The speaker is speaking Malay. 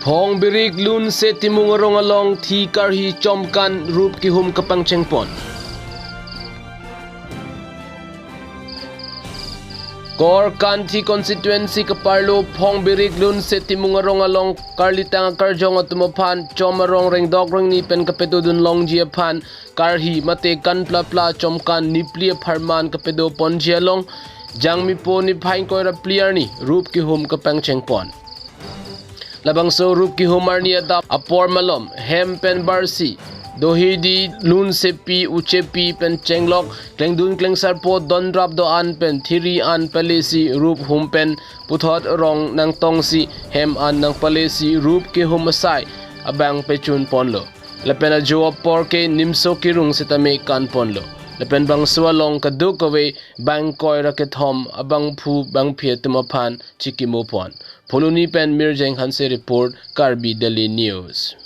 Phong birik lun se timungarong along thi karhi chomkan rup ki hum kapang chengpon. Kor Kanthi constituency kaparlo Phong birik lun se timungarong along karlitang karjong atumaphan chomarong rengdok reng ni pen kapetudun long jiaphan karhi mate kan pla pla chomkan nipli pharman kapedo ponjialong jangmi po ni phain koira player ni rup ki hum kapang chengpon. Labang so rup ki humar ni adap apor malom hem pen barsi dohidi lun sepi uchepi pen chenglok klengdun klengsar po don drop do an pen thiri an palesi rup hum pen puthot rong nang tongsi hem an nang palesi rup ki hum asai abang pechun ponlo lepena jo apor ke nimso ki rung sitame kan ponlo lepen bang swalong kaduk away bang koi raket-hom abang phu bang phie tumaphan chikimo pon Poluni pen Mirjeng Hanse report Karbi Daily News.